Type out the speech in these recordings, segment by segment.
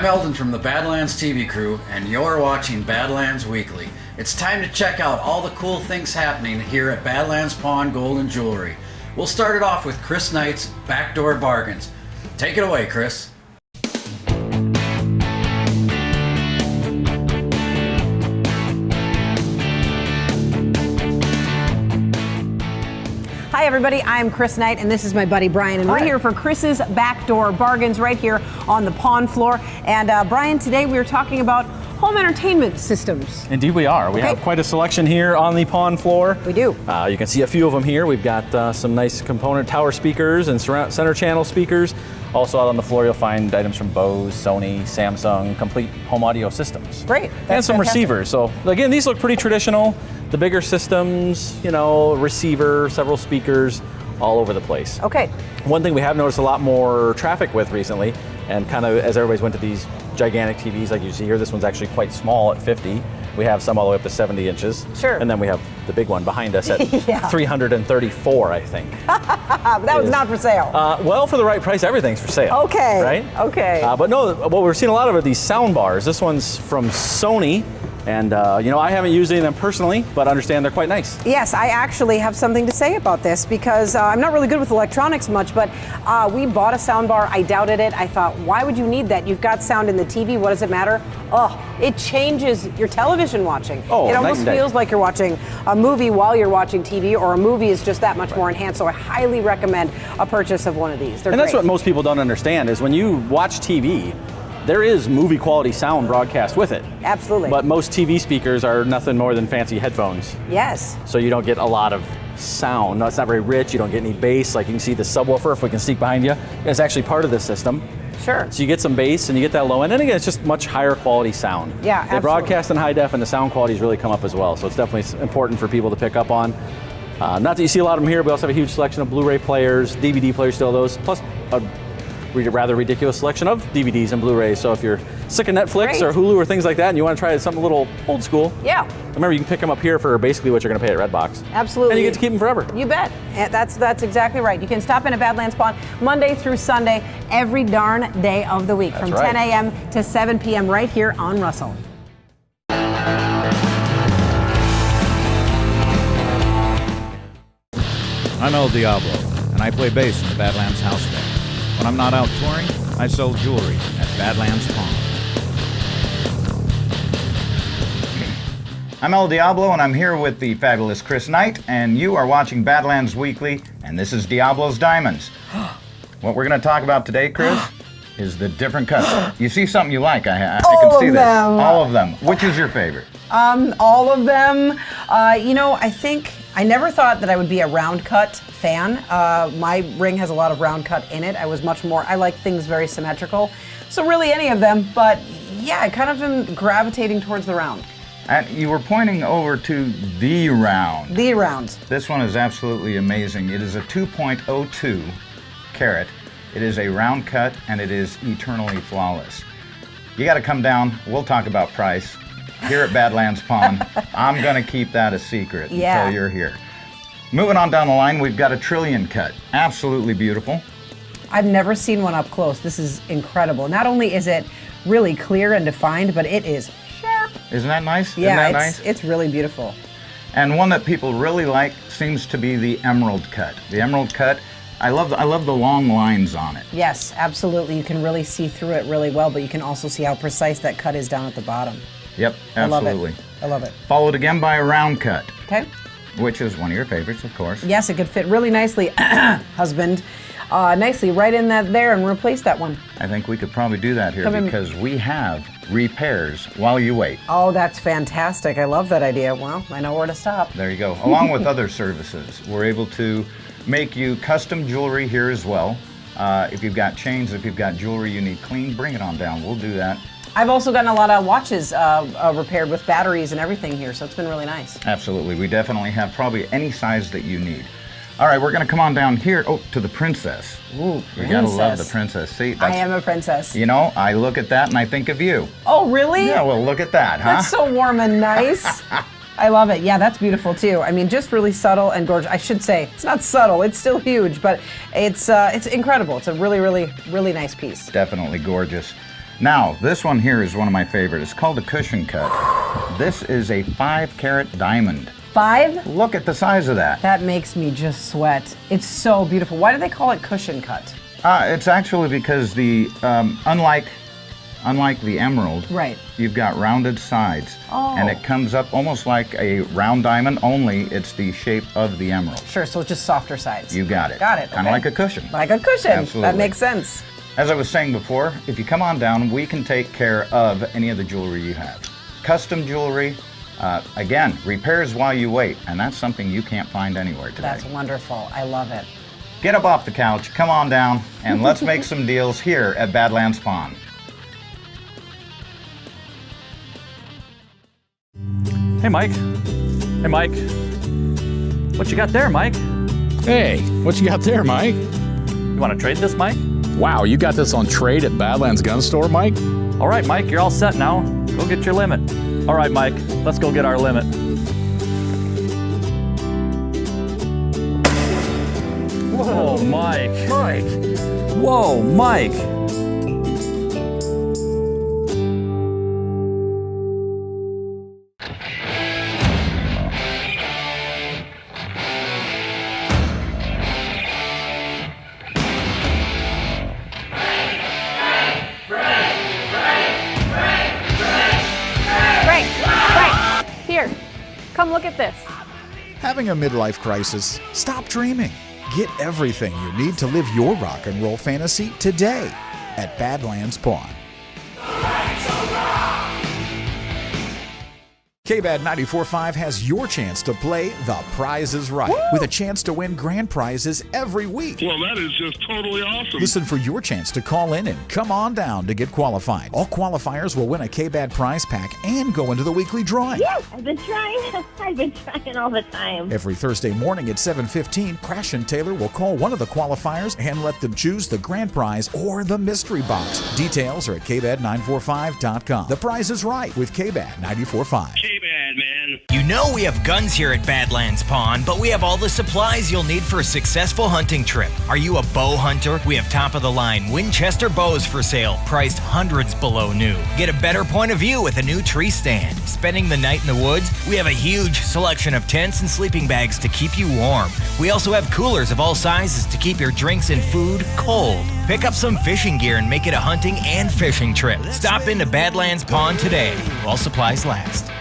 I'm Eldon from the Badlands TV crew, and you're watching Badlands Weekly. It's time to check out all the cool things happening here at Badlands Pawn Gold and Jewelry. We'll start it off with Chris Knight's Backdoor Bargains. Take it away, Chris. Hi everybody, I'm Chris Knight and this is my buddy Brian, and we're here for Chris's Backdoor Bargains right here on the pawn floor. And Brian, today we are talking about home entertainment systems. Indeed we are. We have quite a selection here on the pawn floor. We do. You can see a few of them here. We've got some nice component tower speakers and center channel speakers. Also out on the floor you'll find items from Bose, Sony, Samsung, complete home audio systems. Great. And some receivers. So again, these look pretty traditional. The bigger systems, you know, receiver, several speakers, all over the place. Okay. One thing we have noticed a lot more traffic with recently, and kind of as everybody's went to these gigantic TVs like you see here, this one's actually quite small at 50. We have some all the way up to 70 inches. Sure. And then we have the big one behind us at 334, I think. That was not for sale. Well, for the right price, everything's for sale. Okay. Right? Okay. But no, what we're seeing a lot of are these sound bars. This one's from Sony. And, you know, I haven't used any of them personally, but I understand they're quite nice. Yes, I actually have something to say about this because I'm not really good with electronics much, but we bought a sound bar. I doubted it. I thought, why would you need that? You've got sound in the TV. What does it matter? Oh, it changes your television watching. Oh, it almost feels like you're watching a movie while you're watching TV, or a movie is just that much more enhanced. So I highly recommend a purchase of one of these. They're and great. That's what most people don't understand is when you watch TV, there is movie quality sound broadcast with it. Absolutely. But most TV speakers are nothing more than fancy headphones. Yes. So you don't get a lot of sound. No, it's not very rich. You don't get any bass. Like you can see the subwoofer, if we can sneak behind you, it's actually part of the system. Sure. So you get some bass and you get that low end. And again, it's just much higher quality sound. Yeah, absolutely. They broadcast in high def and the sound quality's really come up as well. So it's definitely important for people to pick up on. Not that you see a lot of them here, but we also have a huge selection of Blu-ray players, DVD players, still those, plus a rather ridiculous selection of DVDs and Blu-rays. So if you're sick of Netflix or Hulu or things like that and you want to try something a little old school, remember you can pick them up here for basically what you're going to pay at Redbox. Absolutely. And you get to keep them forever. You bet. That's exactly right. You can stop in at Badlands Pawn Monday through Sunday, every darn day of the week, from 10 a.m. to 7 p.m. right here on Russell. I'm El Diablo, and I play bass in the Badlands House Band. When I'm not out touring, I sell jewelry at Badlands Pawn. I'm El Diablo, and I'm here with the fabulous Chris Knight, and you are watching Badlands Weekly, and this is Diablo's Diamonds. What we're going to talk about today, Chris, is the different cuts. You see something you like, I can see this. All of them. Which is your favorite? All of them. You know, I never thought that I would be a round cut fan. My ring has a lot of round cut in it. I like things very symmetrical. So really any of them, but yeah, I kind of am gravitating towards the round. And you were pointing over to the round. The round. This one is absolutely amazing. It is a 2.02 carat. It is a round cut and it is eternally flawless. You got to come down. We'll talk about price. Here at Badlands Pawn, I'm going to keep that a secret until you're here. Moving on down the line, we've got a trillion cut. Absolutely beautiful. I've never seen one up close. This is incredible. Not only is it really clear and defined, but it is sharp. Isn't that nice? Yeah, Isn't that nice? It's really beautiful. And one that people really like seems to be the emerald cut. The emerald cut, I love the long lines on it. Yes, absolutely. You can really see through it really well, but you can also see how precise that cut is down at the bottom. Yep, absolutely. I love it. Followed again by a round cut. Okay. Which is one of your favorites, of course. Yes, it could fit really nicely, husband, nicely right in there and replace that one. I think we could probably do that here because we have repairs while you wait. Oh, that's fantastic. I love that idea. Well, I know where to stop. There you go. Along with other services, we're able to make you custom jewelry here as well. If you've got chains, if you've got jewelry you need cleaned, bring it on down. We'll do that. I've also gotten a lot of watches repaired with batteries and everything here, so it's been really nice. Absolutely. We definitely have probably any size that you need. All right, we're going to come on down here, to the princess. Ooh, princess. You got to love the princess. See, I am a princess. You know, I look at that and I think of you. Oh, really? Yeah, well, look at that, huh? That's so warm and nice. I love it. Yeah, that's beautiful too. I mean, just really subtle and gorgeous. I should say, it's not subtle, it's still huge, but it's incredible. It's a really, really, really nice piece. Definitely gorgeous. Now, this one here is one of my favorite. It's called a cushion cut. This is a 5-carat diamond. 5? Look at the size of that. That makes me just sweat. It's so beautiful. Why do they call it cushion cut? It's actually because the unlike the emerald, Right. you've got rounded sides, Oh. and it comes up almost like a round diamond. Only it's the shape of the emerald. Sure, so it's just softer sides. You got it. Got it. Kind of like a cushion. Like a cushion. Absolutely. That makes sense. As I was saying before, if you come on down, we can take care of any of the jewelry you have. Custom jewelry, again, repairs while you wait, and that's something you can't find anywhere today. That's wonderful. I love it. Get up off the couch, come on down, and let's make some deals here at Badlands Pawn. Hey, Mike. Hey, Mike. What you got there, Mike? Hey, what you got there, Mike? You want to trade this, Mike? Wow, you got this on trade at Badlands Gun Store, Mike? All right, Mike, you're all set now. Go get your limit. All right, Mike, let's go get our limit. Whoa, Mike. Mike. Whoa, Mike. Right. Here, come look at this. Having a midlife crisis? Stop dreaming. Get everything you need to live your rock and roll fantasy today at Badlands Pawn. KBAD 94.5 has your chance to play The Prize is Right with a chance to win grand prizes every week. Well, that is just totally awesome. Listen for your chance to call in and come on down to get qualified. All qualifiers will win a KBAD prize pack and go into the weekly drawing. I've been trying. I've been trying all the time. Every Thursday morning at 7:15, Crash and Taylor will call one of the qualifiers and let them choose the grand prize or the mystery box. Details are at kbad945.com. The Prize is Right with KBAD 94.5. K-Bad, man. You know we have guns here at Badlands Pawn, but we have all the supplies you'll need for a successful hunting trip. Are you a bow hunter? We have top-of-the-line Winchester bows for sale, priced hundreds below new. Get a better point of view with a new tree stand. Spending the night in the woods? We have a huge selection of tents and sleeping bags to keep you warm. We also have coolers of all sizes to keep your drinks and food cold. Pick up some fishing gear and make it a hunting and fishing trip. Stop into Badlands Pawn today, while supplies last.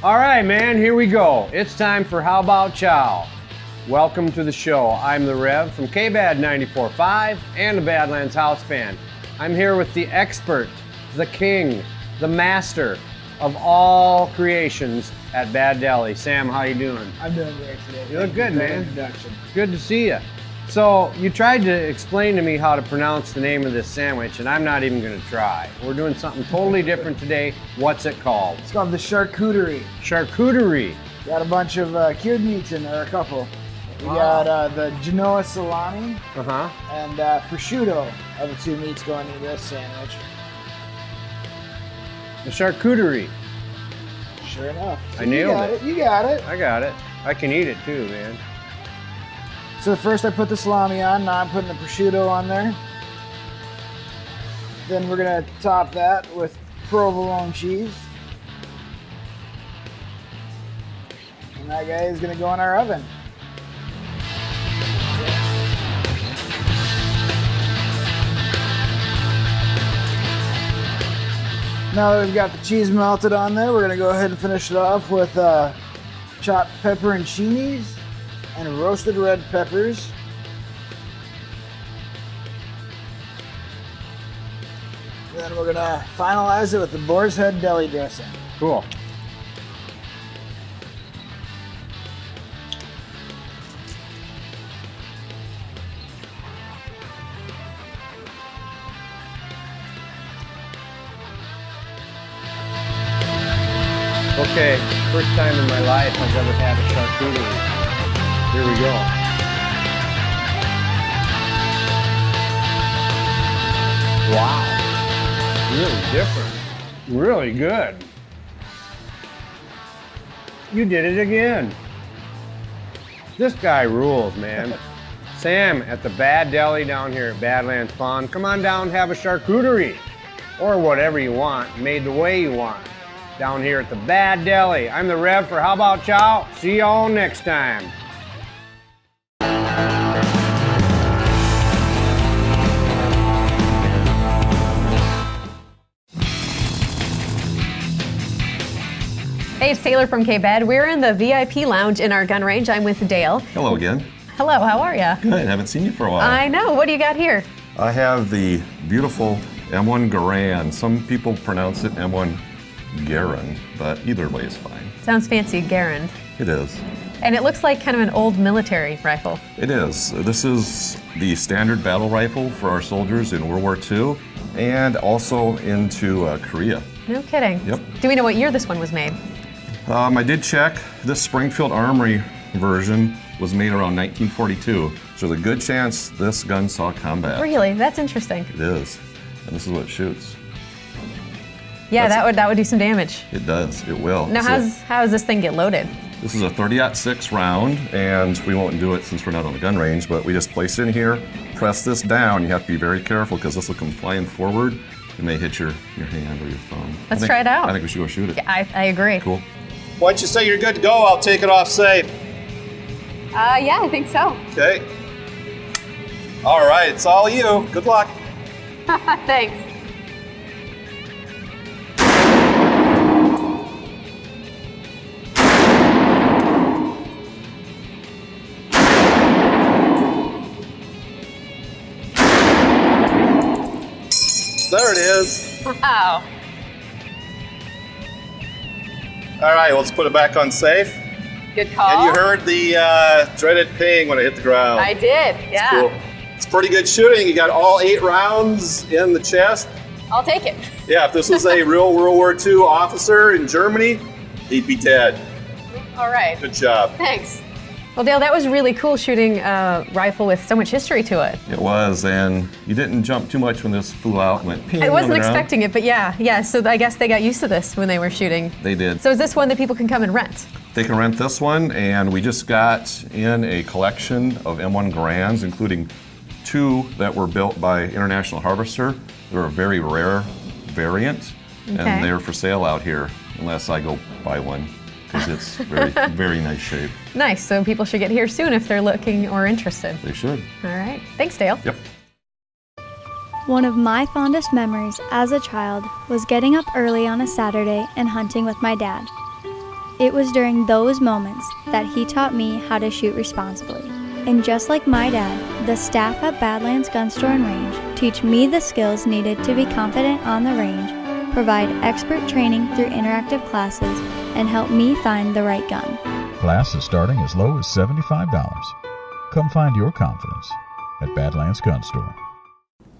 All right, man, here we go. It's time for How About Chow. Welcome to the show. I'm the Rev from KBAD 94.5 and the Badlands House Band. I'm here with the expert, the king, the master of all creations at Bad Deli. Sam, how you doing? I'm doing great today. You look good, Thank you for the man. Introduction. Good to see you. So you tried to explain to me how to pronounce the name of this sandwich, and I'm not even going to try. We're doing something totally different today. What's it called? It's called the charcuterie. Charcuterie. Got a bunch of cured meats in there, a couple. We got the Genoa salami Uh-huh. and prosciutto are the two meats going into this sandwich. The charcuterie. Sure enough. I nailed it. You got it. I got it. I can eat it too, man. So first I put the salami on, now I'm putting the prosciutto on there. Then we're gonna top that with provolone cheese. And that guy is gonna go in our oven. Now that we've got the cheese melted on there, we're gonna go ahead and finish it off with chopped pepperoncinis and roasted red peppers. Then we're gonna finalize it with the boar's head deli dressing. Cool. Okay, first time in my life I've ever had a charcuterie. Here we go. Wow, really different. Really good. You did it again. This guy rules, man. Sam at the Bad Deli down here at Badlands Pond. Come on down and have a charcuterie. Or whatever you want, made the way you want. Down here at the Bad Deli. I'm the Rev for How About Chow. See y'all next time. Hey, it's Taylor from K-Bed. We're in the VIP lounge in our gun range. I'm with Dale. Hello again. Hello, how are you? Good, haven't seen you for a while. I know, what do you got here? I have the beautiful M1 Garand. Some people pronounce it M1 Garand, but either way is fine. Sounds fancy, Garand. It is. And it looks like kind of an old military rifle. It is. This is the standard battle rifle for our soldiers in World War II and also into Korea. No kidding. Yep. Do we know what year this one was made? I did check. This Springfield Armory version was made around 1942, so there's a good chance this gun saw combat. Really? That's interesting. It is, and this is what it shoots. Yeah, that would do some damage. It does, it will. Now, how does this thing get loaded? This is a 30-06 round, and we won't do it since we're not on the gun range, but we just place it in here, press this down. You have to be very careful because this will come flying forward. It may hit your hand or your thumb. Let's try it out. I think we should go shoot it. Yeah, I agree. Cool. Once you say you're good to go, I'll take it off safe. Yeah, I think so. Okay. All right, it's all you. Good luck. Thanks. There it is. Wow. All right, let's put it back on safe. Good call. And you heard the dreaded ping when it hit the ground. I did, yeah. Cool. It's pretty good shooting. You got all 8 rounds in the chest. I'll take it. Yeah, if this was a real World War II officer in Germany, he'd be dead. All right. Good job. Thanks. Well, Dale, that was really cool shooting a rifle with so much history to it. It was, and you didn't jump too much when this flew out and went ping. I wasn't on the ground. expecting it, but yeah. So I guess they got used to this when they were shooting. They did. So is this one that people can come and rent? They can rent this one, and we just got in a collection of M1 Garands, including 2 that were built by International Harvester. They're a very rare variant, Okay. and they're for sale out here, unless I go buy one, because it's very, very nice shape. Nice. So people should get here soon if they're looking or interested. They should. All right. Thanks, Dale. Yep. One of my fondest memories as a child was getting up early on a Saturday and hunting with my dad. It was during those moments that he taught me how to shoot responsibly. And just like my dad, the staff at Badlands Gun Store and Range teach me the skills needed to be confident on the range, provide expert training through interactive classes, and help me find the right gun. Class is starting as low as $75. Come find your confidence at Badlands Gun Store.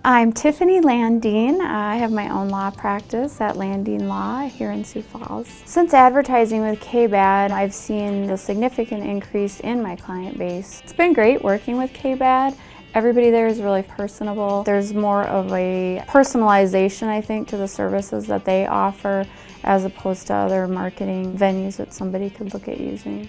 I'm Tiffany Landine. I have my own law practice at Landine Law here in Sioux Falls. Since advertising with KBAD, I've seen a significant increase in my client base. It's been great working with KBAD. Everybody there is really personable. There's more of a personalization, I think, to the services that they offer as opposed to other marketing venues that somebody could look at using.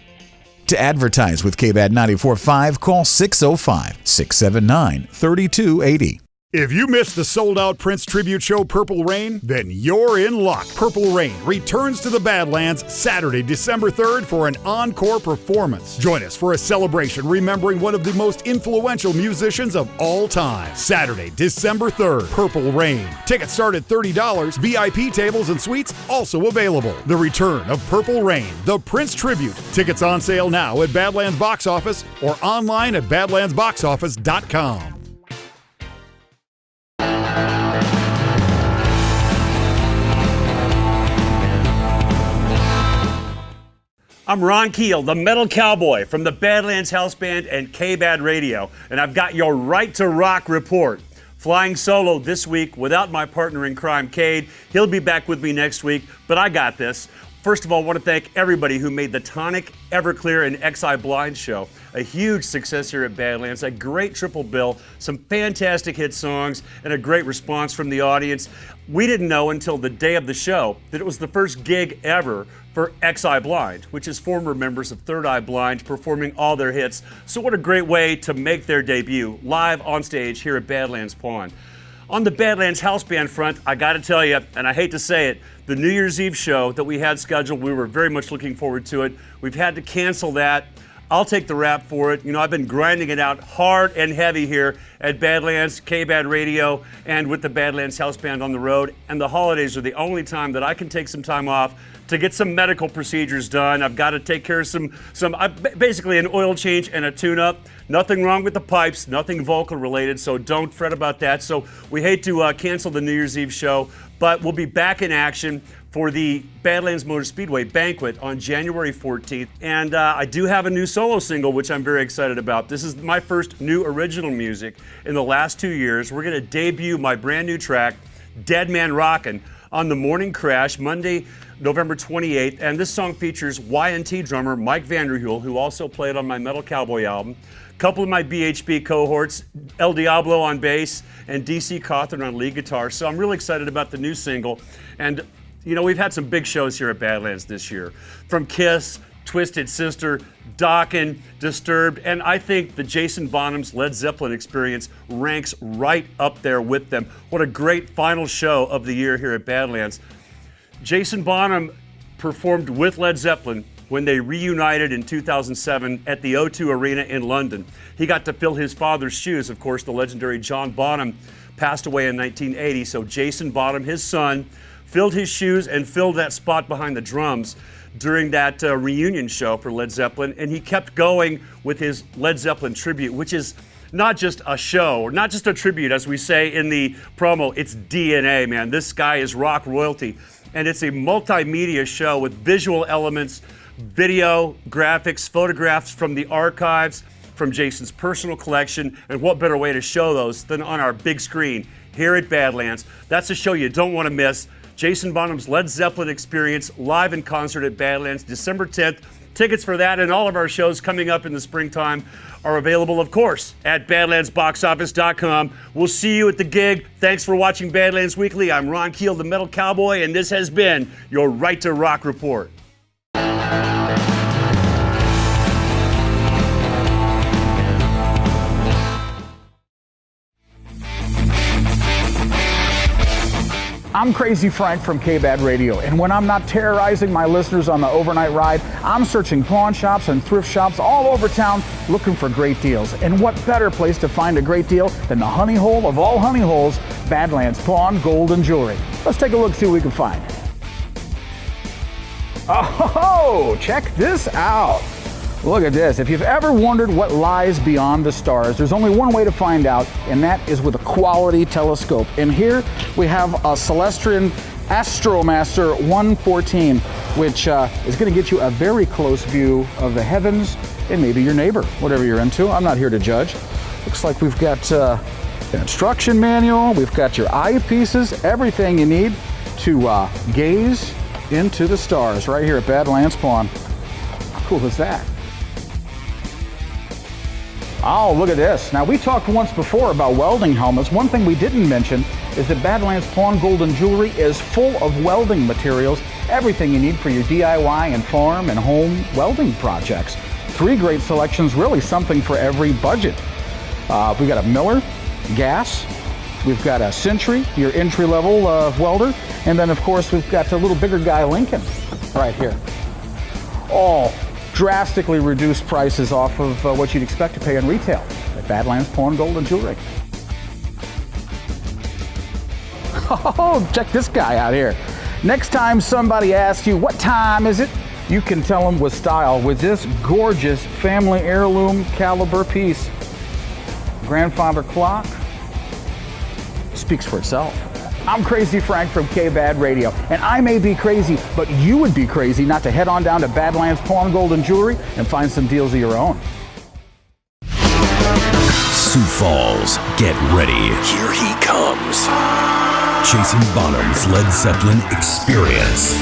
To advertise with KBAD 94.5, call 605-679-3280. If you missed the sold-out Prince tribute show Purple Rain, then you're in luck. Purple Rain returns to the Badlands Saturday, December 3rd for an encore performance. Join us for a celebration remembering one of the most influential musicians of all time. Saturday, December 3rd, Purple Rain. Tickets start at $30. VIP tables and suites also available. The return of Purple Rain, the Prince tribute. Tickets on sale now at Badlands Box Office or online at badlandsboxoffice.com. I'm Ron Keel, the Metal Cowboy from the Badlands House Band and KBAD Radio, and I've got your Right to Rock report. Flying solo this week without my partner in crime, Cade. He'll be back with me next week, but I got this. First of all, I want to thank everybody who made the Tonic, Everclear, and XI Blind show a huge success here at Badlands. A great triple bill, some fantastic hit songs, and a great response from the audience. We didn't know until the day of the show that it was the first gig ever for XI Blind, which is former members of Third Eye Blind performing all their hits. So what a great way to make their debut live on stage here at Badlands Pawn. On the Badlands House Band front, I got to tell you, and I hate to say it, the New Year's Eve show that we had scheduled, we were very much looking forward to it. We've had to cancel that. I'll take the rap for it. You know, I've been grinding it out hard and heavy here at Badlands, K-Bad Radio, and with the Badlands House Band on the road. And the holidays are the only time that I can take some time off to get some medical procedures done. I've got to take care of basically an oil change and a tune-up. Nothing wrong with the pipes, nothing vocal related, so don't fret about that. So we hate to cancel the New Year's Eve show, but we'll be back in action for the Badlands Motor Speedway banquet on January 14th. And I do have a new solo single, which I'm very excited about. This is my first new original music in the last 2 years. We're gonna debut my brand new track, Dead Man Rockin', on the Morning Crash, Monday, November 28th. And this song features Y&T drummer Mike Vanderhule, who also played on my Metal Cowboy album. A couple of my BHB cohorts, El Diablo on bass and DC Cawthorn on lead guitar. So I'm really excited about the new single. And you know, we've had some big shows here at Badlands this year. From Kiss, Twisted Sister, Dokken, Disturbed, and I think the Jason Bonham's Led Zeppelin experience ranks right up there with them. What a great final show of the year here at Badlands. Jason Bonham performed with Led Zeppelin when they reunited in 2007 at the O2 Arena in London. He got to fill his father's shoes. Of course, the legendary John Bonham passed away in 1980, so Jason Bonham, his son, filled his shoes and filled that spot behind the drums during that reunion show for Led Zeppelin, and he kept going with his Led Zeppelin tribute, which is not just a show, or not just a tribute, as we say in the promo, it's DNA, man. This guy is rock royalty, and it's a multimedia show with visual elements, video, graphics, photographs from the archives, from Jason's personal collection, and what better way to show those than on our big screen here at Badlands. That's a show you don't want to miss. Jason Bonham's Led Zeppelin experience live in concert at Badlands, December 10th. Tickets for that and all of our shows coming up in the springtime are available, of course, at badlandsboxoffice.com. We'll see you at the gig. Thanks for watching Badlands Weekly. I'm Ron Keel, the Metal Cowboy, and this has been your Right to Rock Report. I'm Crazy Frank from K-Bad Radio, and when I'm not terrorizing my listeners on the overnight ride, I'm searching pawn shops and thrift shops all over town looking for great deals. And what better place to find a great deal than the honey hole of all honey holes, Badlands Pawn, Gold, and Jewelry. Let's take a look, see what we can find. Oh, check this out. Look at this. If you've ever wondered what lies beyond the stars, there's only one way to find out, and that is with a quality telescope. And here we have a Celestron Astromaster 114, which is going to get you a very close view of the heavens and maybe your neighbor, whatever you're into. I'm not here to judge. Looks like we've got an instruction manual, we've got your eyepieces, everything you need to gaze into the stars right here at Badlands Pawn. How cool is that? Oh, look at this. Now, we talked once before about welding helmets. One thing we didn't mention is that Badlands Pawn, Gold, and Jewelry is full of welding materials, everything you need for your DIY and farm and home welding projects. 3 great selections, really something for every budget. We've got a Miller, gas, we've got a Century, your entry-level welder, and then, of course, we've got a little bigger guy, Lincoln, right here. All drastically reduced prices off of what you'd expect to pay in retail at Badlands Pawn, Gold, and Jewelry. Oh, check this guy out here. Next time somebody asks you, what time is it? You can tell them with style with this gorgeous family heirloom caliber piece. Grandfather clock speaks for itself. I'm Crazy Frank from K-Bad Radio, and I may be crazy, but you would be crazy not to head on down to Badlands Pawn, Gold, and Jewelry and find some deals of your own. Sioux Falls, get ready. Here he comes. Jason Bonham's Led Zeppelin Experience.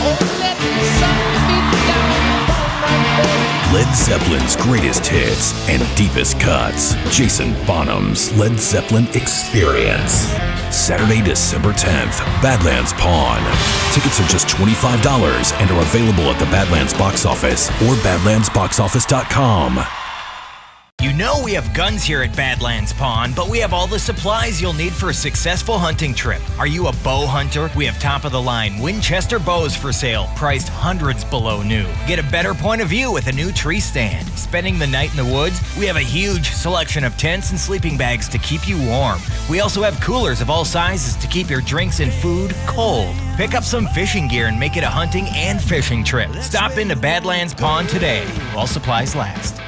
Led Zeppelin's greatest hits and deepest cuts. Jason Bonham's Led Zeppelin Experience. Saturday, December 10th, Badlands Pawn. Tickets are just $25 and are available at the Badlands box office or badlandsboxoffice.com. You know we have guns here at Badlands Pawn, but we have all the supplies you'll need for a successful hunting trip. Are you a bow hunter? We have top-of-the-line Winchester bows for sale, priced hundreds below new. Get a better point of view with a new tree stand. Spending the night in the woods? We have a huge selection of tents and sleeping bags to keep you warm. We also have coolers of all sizes to keep your drinks and food cold. Pick up some fishing gear and make it a hunting and fishing trip. Stop into Badlands Pawn today, while supplies last.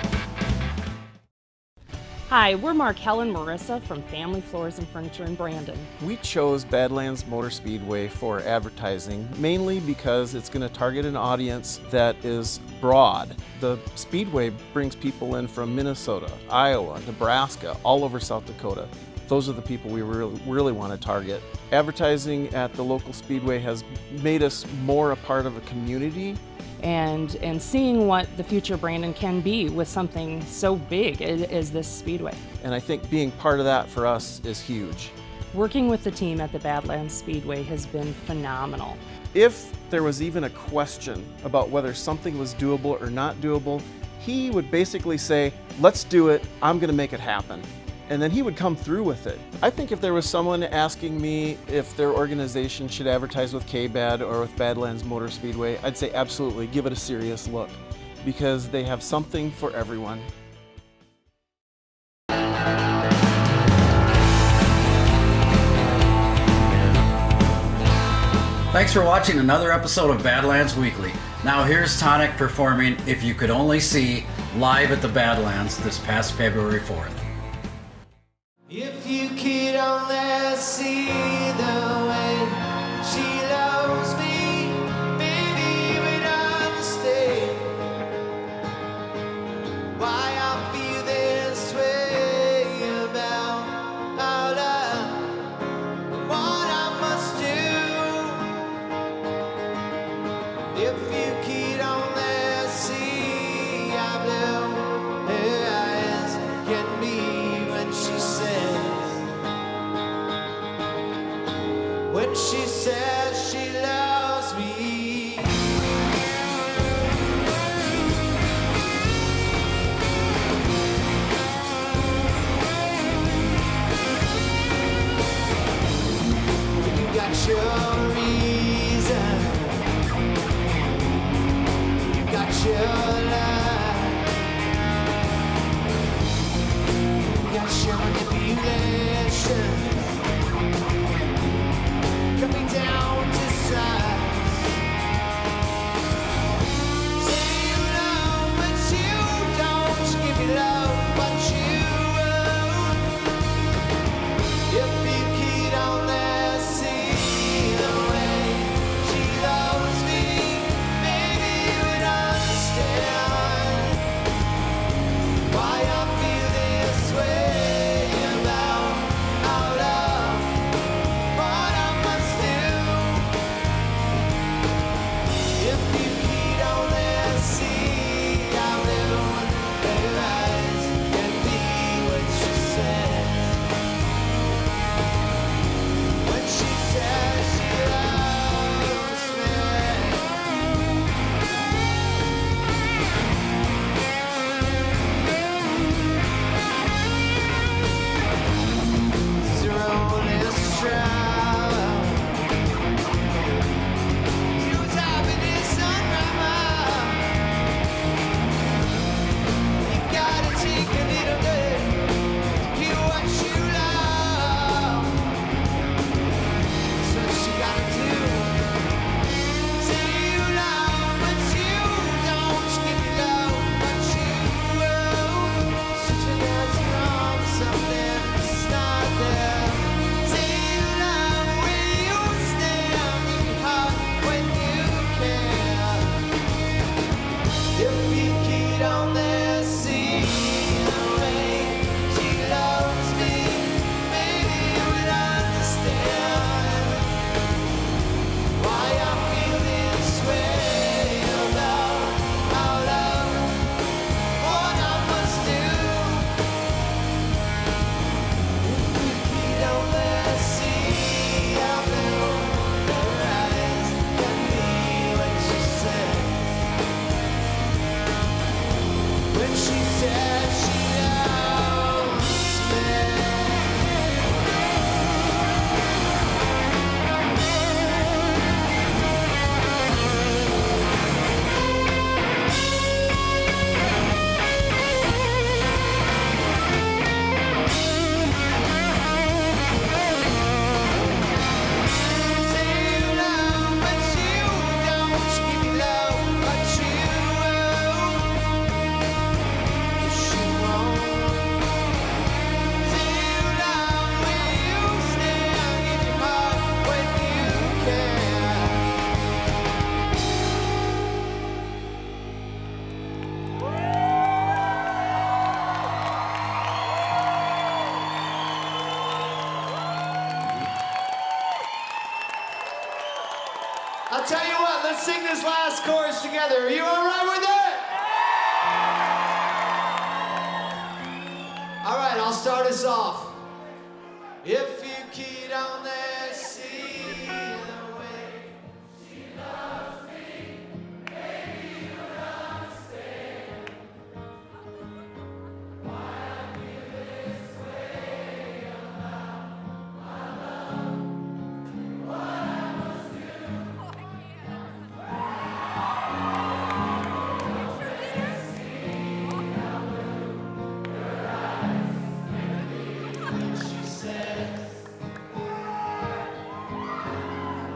Hi, we're Markel and Marissa from Family Floors and Furniture in Brandon. We chose Badlands Motor Speedway for advertising, mainly because it's going to target an audience that is broad. The Speedway brings people in from Minnesota, Iowa, Nebraska, all over South Dakota. Those are the people we really want to target. Advertising at the local Speedway has made us more a part of a community. And seeing what the future Brandon can be with something so big as this Speedway. And I think being part of that for us is huge. Working with the team at the Badlands Speedway has been phenomenal. If there was even a question about whether something was doable or not doable, he would basically say, let's do it, I'm gonna make it happen. And then he would come through with it. I think if there was someone asking me if their organization should advertise with KBAD or with Badlands Motor Speedway, I'd say absolutely, give it a serious look, because they have something for everyone. Thanks for watching another episode of Badlands Weekly. Now here's Tonic performing If You Could Only See live at the Badlands this past February 4th. If you could only see the way she loves me, baby, you would understand why I feel this way about our love, what I must do. If you could only see how blue her eyes can be when she says she loves me. You got your reason, you got your love, you got your manipulation. Cut me down to size. Say you love, but you don't give me love, but you won't. If you could only see the way she loves me, maybe you would understand why I feel this way about I'll tell you what, let's sing this last chorus together. Are you all right with it? All right, I'll start us off. If you keep on there, see the way she loves me, maybe you'll understand why I feel this way about my love, what I must do.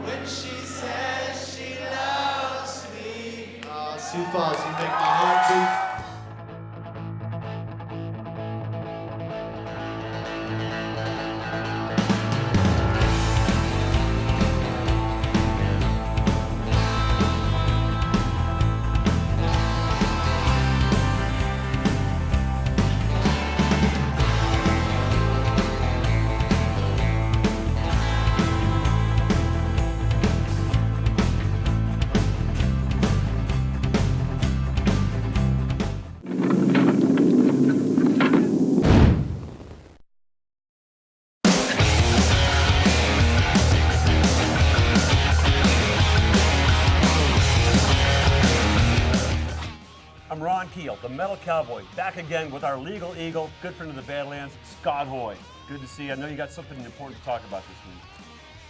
When she says she loves me. Oh, Sioux Falls, you make my heart beat. I'm Ron Keel, the Metal Cowboy, back again with our legal eagle, good friend of the Badlands, Scott Hoy. Good to see you. I know you got something important to talk about this week.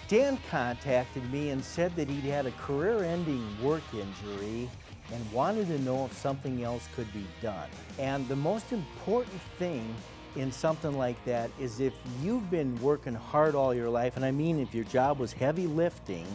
Dan contacted me and said that he'd had a career-ending work injury and wanted to know if something else could be done. And the most important thing in something like that is if you've been working hard all your life, and I mean if your job was heavy lifting,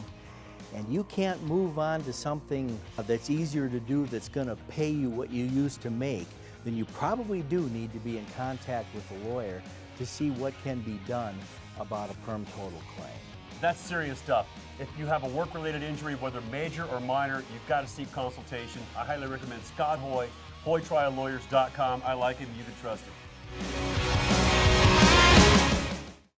and you can't move on to something that's easier to do that's going to pay you what you used to make, then you probably do need to be in contact with a lawyer to see what can be done about a perm total claim. That's serious stuff. If you have a work-related injury, whether major or minor, you've got to seek consultation. I highly recommend Scott Hoy, HoyTrialLawyers.com. I like him. You can trust him.